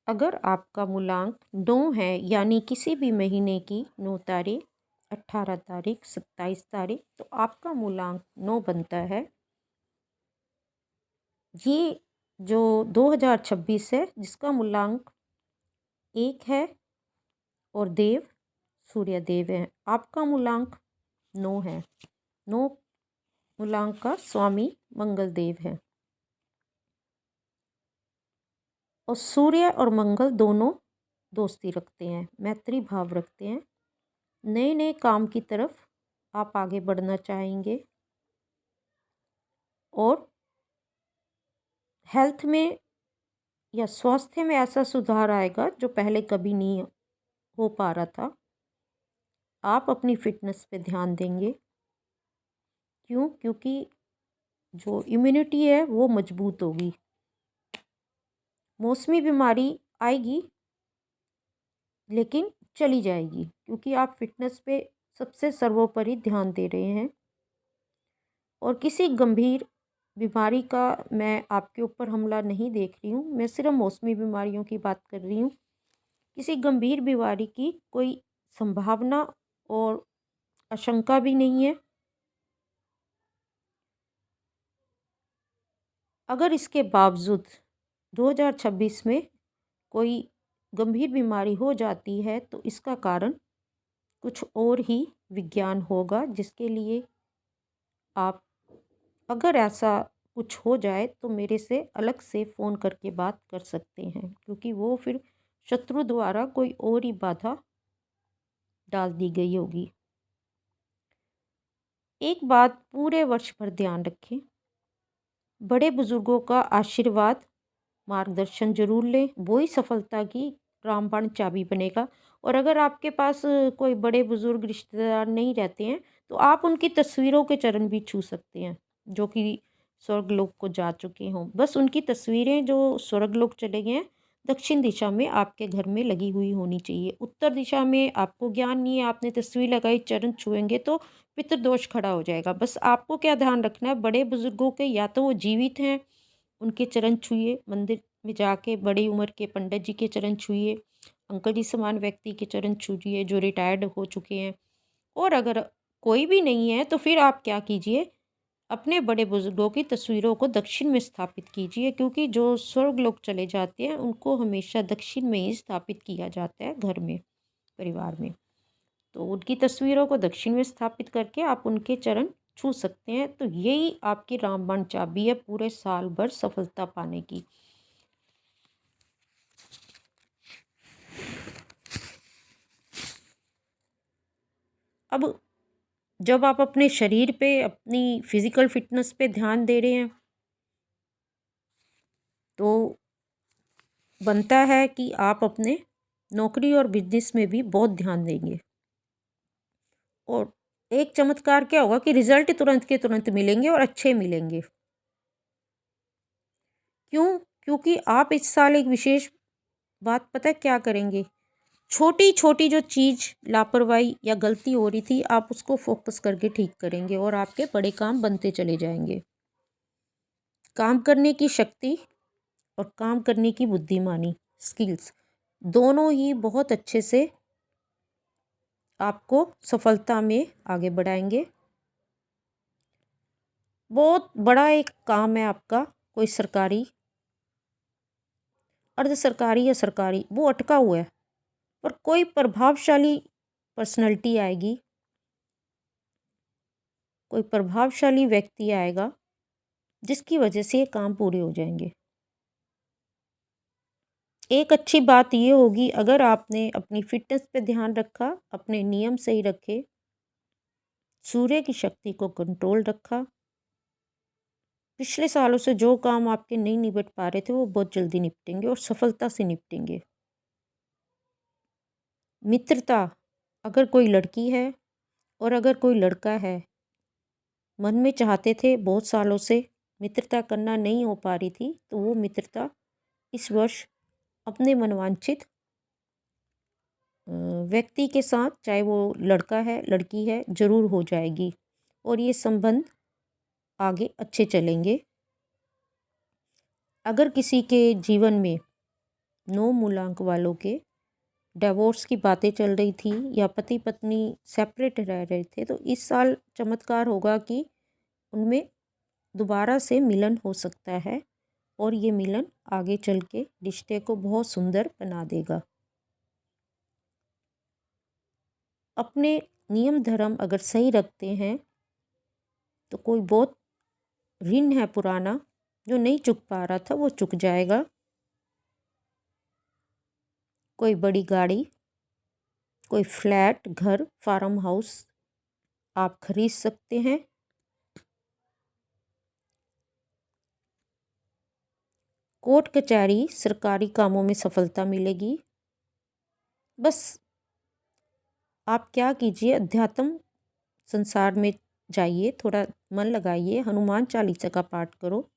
अगर आपका मूलांक 9 है यानी किसी भी महीने की 9 तारीख, 18 तारीख, 27 तारीख, तो आपका मूलांक 9 बनता है। ये जो 2026 है जिसका मूलांक 1 है और देव सूर्य देव है। आपका मूलांक 9 है। 9 मूलांक का स्वामी मंगल देव है और सूर्य और मंगल दोनों दोस्ती रखते हैं, मैत्री भाव रखते हैं। नए नए काम की तरफ आप आगे बढ़ना चाहेंगे और हेल्थ में या स्वास्थ्य में ऐसा सुधार आएगा जो पहले कभी नहीं हो पा रहा था। आप अपनी फिटनेस पे ध्यान देंगे। क्यों? क्योंकि जो इम्यूनिटी है वो मजबूत होगी। मौसमी बीमारी आएगी लेकिन चली जाएगी क्योंकि आप फिटनेस पे सबसे सर्वोपरि ध्यान दे रहे हैं। और किसी गंभीर बीमारी का मैं आपके ऊपर हमला नहीं देख रही हूँ, मैं सिर्फ मौसमी बीमारियों की बात कर रही हूँ। किसी गंभीर बीमारी की कोई संभावना और आशंका भी नहीं है। अगर इसके बावजूद 2026 में कोई गंभीर बीमारी हो जाती है तो इसका कारण कुछ और ही विज्ञान होगा, जिसके लिए आप, अगर ऐसा कुछ हो जाए तो मेरे से अलग से फ़ोन करके बात कर सकते हैं, क्योंकि वो फिर शत्रु द्वारा कोई और ही बाधा डाल दी गई होगी। एक बात पूरे वर्ष भर ध्यान रखें, बड़े बुजुर्गों का आशीर्वाद मार्गदर्शन जरूर लें, वो ही सफलता की रामबाण चाबी बनेगा। और अगर आपके पास कोई बड़े बुजुर्ग रिश्तेदार नहीं रहते हैं तो आप उनकी तस्वीरों के चरण भी छू सकते हैं जो कि स्वर्गलोक को जा चुके हों। बस उनकी तस्वीरें जो स्वर्गलोक चले गए हैं, दक्षिण दिशा में आपके घर में लगी हुई होनी चाहिए। उत्तर दिशा में आपको ज्ञान नहीं है, आपने तस्वीर लगाई, चरण छुएंगे तो पितृदोष खड़ा हो जाएगा। बस आपको क्या ध्यान रखना है, बड़े बुजुर्गों के या तो वो जीवित हैं उनके चरण छुइए, मंदिर में जाके बड़ी उम्र के पंडित जी के चरण छुइए, अंकल जी समान व्यक्ति के चरण छुइए जो रिटायर्ड हो चुके हैं। और अगर कोई भी नहीं है तो फिर आप क्या कीजिए, अपने बड़े बुजुर्गों की तस्वीरों को दक्षिण में स्थापित कीजिए, क्योंकि जो स्वर्ग लोग चले जाते हैं उनको हमेशा दक्षिण में ही स्थापित किया जाता है घर में, परिवार में। तो उनकी तस्वीरों को दक्षिण में स्थापित करके आप उनके चरण छू सकते हैं। तो यही आपकी रामबाण चाबी है पूरे साल भर सफलता पाने की। अब जब आप अपने शरीर पे, अपनी फिजिकल फिटनेस पे ध्यान दे रहे हैं तो बनता है कि आप अपने नौकरी और बिजनेस में भी बहुत ध्यान देंगे। और एक चमत्कार क्या होगा कि रिजल्ट तुरंत के तुरंत मिलेंगे और अच्छे मिलेंगे। क्यों? क्योंकि आप इस साल एक विशेष बात पता है क्या करेंगे, छोटी छोटी जो चीज़ लापरवाही या गलती हो रही थी आप उसको फोकस करके ठीक करेंगे और आपके बड़े काम बनते चले जाएंगे। काम करने की शक्ति और काम करने की बुद्धिमानी, स्किल्स, दोनों ही बहुत अच्छे से आपको सफलता में आगे बढ़ाएंगे। बहुत बड़ा एक काम है आपका, कोई सरकारी, अर्ध सरकारी या सरकारी, वो अटका हुआ है, पर कोई प्रभावशाली पर्सनैलिटी आएगी, कोई प्रभावशाली व्यक्ति आएगा जिसकी वजह से ये काम पूरे हो जाएंगे। एक अच्छी बात ये होगी, अगर आपने अपनी फिटनेस पे ध्यान रखा, अपने नियम सही रखे, सूर्य की शक्ति को कंट्रोल रखा, पिछले सालों से जो काम आपके नहीं निपट पा रहे थे वो बहुत जल्दी निपटेंगे और सफलता से निपटेंगे। मित्रता, अगर कोई लड़की है और अगर कोई लड़का है, मन में चाहते थे बहुत सालों से मित्रता करना, नहीं हो पा रही थी, तो वो मित्रता इस वर्ष अपने मनवांछित व्यक्ति के साथ, चाहे वो लड़का है लड़की है, ज़रूर हो जाएगी और ये संबंध आगे अच्छे चलेंगे। अगर किसी के जीवन में 9 मूलांक वालों के डिवोर्स की बातें चल रही थी या पति पत्नी सेपरेट रह रहे थे, तो इस साल चमत्कार होगा कि उनमें दोबारा से मिलन हो सकता है और ये मिलन आगे चल के रिश्ते को बहुत सुंदर बना देगा। अपने नियम धर्म अगर सही रखते हैं तो कोई बहुत ऋण है पुराना जो नहीं चुक पा रहा था वो चुक जाएगा। कोई बड़ी गाड़ी, कोई फ्लैट, घर, फार्म हाउस आप खरीद सकते हैं। कोर्ट कचहरी सरकारी कामों में सफलता मिलेगी। बस आप क्या कीजिए, अध्यात्म संसार में जाइए, थोड़ा मन लगाइए, हनुमान चालीसा का पाठ करो।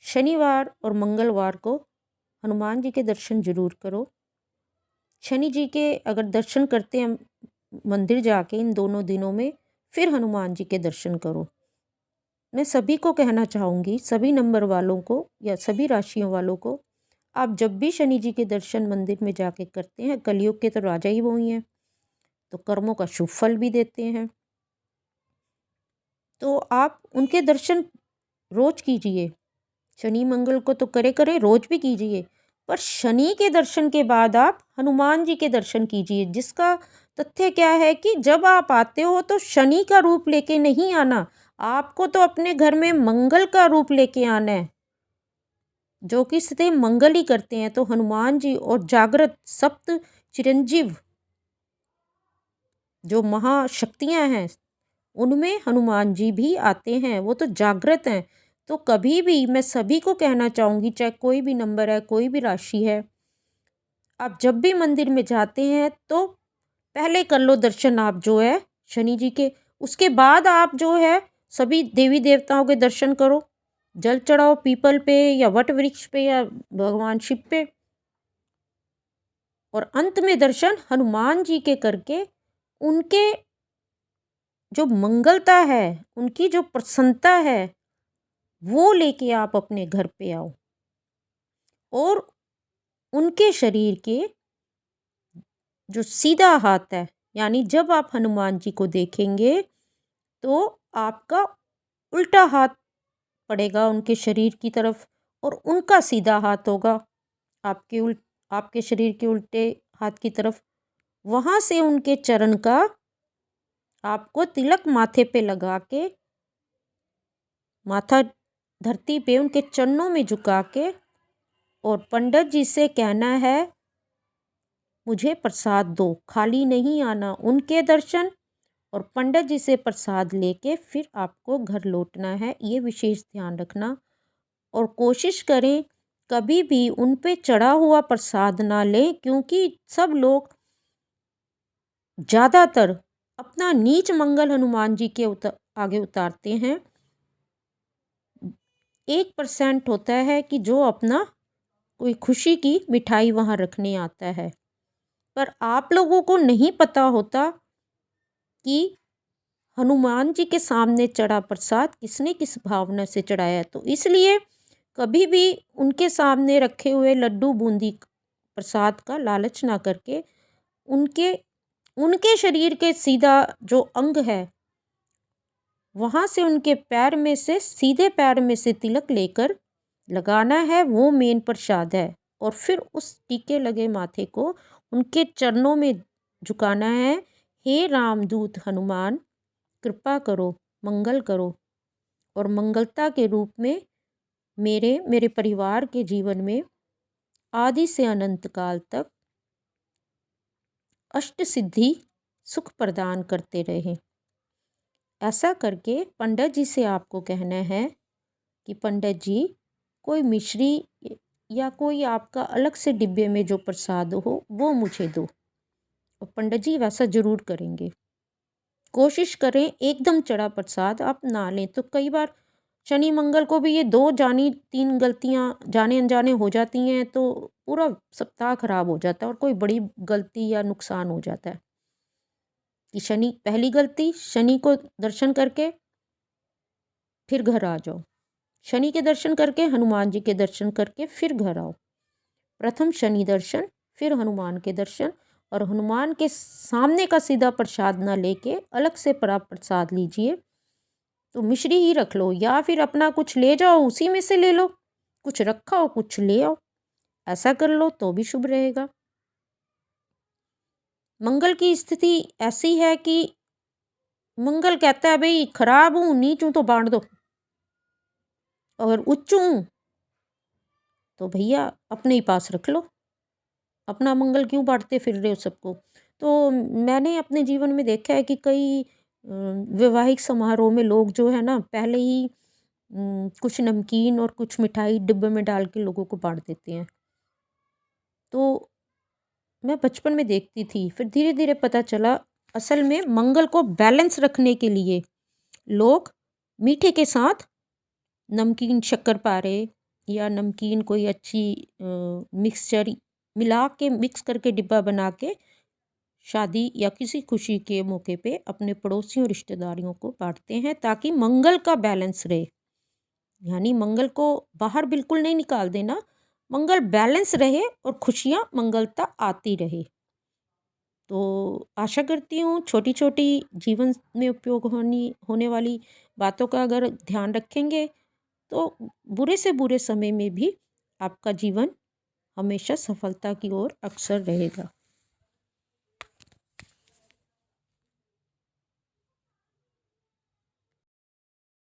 शनिवार और मंगलवार को हनुमान जी के दर्शन जरूर करो। शनि जी के अगर दर्शन करते हैं मंदिर जाके इन दोनों दिनों में, फिर हनुमान जी के दर्शन करो। मैं सभी को कहना चाहूँगी, सभी नंबर वालों को या सभी राशियों वालों को, आप जब भी शनि जी के दर्शन मंदिर में जाके करते हैं, कलयुग के तो राजा ही वो ही हैं, तो कर्मों का शुभ फल भी देते हैं, तो आप उनके दर्शन रोज कीजिए। शनि मंगल को तो करे रोज भी कीजिए, पर शनि के दर्शन के बाद आप हनुमान जी के दर्शन कीजिए। जिसका तथ्य क्या है कि जब आप आते हो तो शनि का रूप लेके नहीं आना, आपको तो अपने घर में मंगल का रूप लेके आना है, जो कि सदैव मंगल ही करते हैं। तो हनुमान जी और जागृत सप्त चिरंजीव जो महाशक्तियां हैं उनमें हनुमान जी भी आते हैं, वो तो जागृत हैं। तो कभी भी मैं सभी को कहना चाहूँगी, चाहे कोई भी नंबर है, कोई भी राशि है, आप जब भी मंदिर में जाते हैं तो पहले कर लो दर्शन आप जो है शनि जी के, उसके बाद आप जो है सभी देवी देवताओं के दर्शन करो। जल चढ़ाओ पीपल पे या वट वृक्ष पे या भगवान शिव पे, और अंत में दर्शन हनुमान जी के करके उनके जो मंगलता है, उनकी जो प्रसन्नता है, वो लेके आप अपने घर पे आओ और उनके शरीर के जो सीधा हाथ है, यानी जब आप हनुमान जी को देखेंगे तो आपका उल्टा हाथ पड़ेगा उनके शरीर की तरफ और उनका सीधा हाथ होगा आपके शरीर के उल्टे हाथ की तरफ। वहाँ से उनके चरण का आपको तिलक माथे पे लगा के, माथा धरती पे उनके चरणों में झुका के, और पंडित जी से कहना है मुझे प्रसाद दो, खाली नहीं आना। उनके दर्शन और पंडित जी से प्रसाद लेके फिर आपको घर लौटना है, ये विशेष ध्यान रखना। और कोशिश करें कभी भी उन पे चढ़ा हुआ प्रसाद ना लें, क्योंकि सब लोग ज़्यादातर अपना नीच मंगल हनुमान जी के आगे उतारते हैं। 1% होता है कि जो अपना कोई खुशी की मिठाई वहाँ रखने आता है, पर आप लोगों को नहीं पता होता कि हनुमान जी के सामने चढ़ा प्रसाद किसने किस भावना से चढ़ाया है। तो इसलिए कभी भी उनके सामने रखे हुए लड्डू बूंदी प्रसाद का लालच ना करके उनके उनके शरीर के सीधा जो अंग है वहाँ से उनके पैर में से, सीधे पैर में से तिलक लेकर लगाना है, वो मेन प्रसाद है। और फिर उस टीके लगे माथे को उनके चरणों में झुकाना है। हे रामदूत हनुमान, कृपा करो, मंगल करो, और मंगलता के रूप में मेरे परिवार के जीवन में आदि से अनंत काल तक अष्ट सिद्धि सुख प्रदान करते रहें। ऐसा करके पंडित जी से आपको कहना है कि पंडित जी कोई मिश्री या कोई आपका अलग से डिब्बे में जो प्रसाद हो वो मुझे दो, और पंडित जी वैसा ज़रूर करेंगे। कोशिश करें एकदम चढ़ा प्रसाद आप ना लें। तो कई बार शनि मंगल को भी ये 2 जानी 3 गलतियां जाने अनजाने हो जाती हैं, तो पूरा सप्ताह खराब हो जाता है और कोई बड़ी गलती या नुकसान हो जाता है। कि शनि, पहली गलती शनि को दर्शन करके फिर घर आ जाओ, शनि के दर्शन करके हनुमान जी के दर्शन करके फिर घर आओ। प्रथम शनि दर्शन, फिर हनुमान के दर्शन, और हनुमान के सामने का सीधा प्रसाद ना लेके अलग से प्रसाद लीजिए। तो मिश्री ही रख लो या फिर अपना कुछ ले जाओ, उसी में से ले लो, कुछ रखा हो कुछ ले आओ, ऐसा कर लो तो भी शुभ रहेगा। मंगल की स्थिति ऐसी है कि मंगल कहता है भाई खराब हूँ, नीच हूँ तो बांट दो, अगर उच्च हूँ तो भैया अपने ही पास रख लो, अपना मंगल क्यों बांटते फिर रहे हो सबको। तो मैंने अपने जीवन में देखा है कि कई वैवाहिक समारोह में लोग जो है ना पहले ही कुछ नमकीन और कुछ मिठाई डिब्बे में डाल के लोगों को बांट देते हैं। तो मैं बचपन में देखती थी, फिर धीरे धीरे पता चला असल में मंगल को बैलेंस रखने के लिए लोग मीठे के साथ नमकीन शक्करपारे या नमकीन कोई अच्छी मिक्सचर मिला के मिक्स करके डिब्बा बना के शादी या किसी खुशी के मौके पे अपने पड़ोसियों रिश्तेदारियों को बांटते हैं, ताकि मंगल का बैलेंस रहे। यानी मंगल को बाहर बिल्कुल नहीं निकाल देना, मंगल बैलेंस रहे और खुशियाँ मंगलता आती रहे। तो आशा करती हूँ छोटी छोटी जीवन में उपयोग होने वाली बातों का अगर ध्यान रखेंगे तो बुरे से बुरे समय में भी आपका जीवन हमेशा सफलता की ओर अग्रसर रहेगा।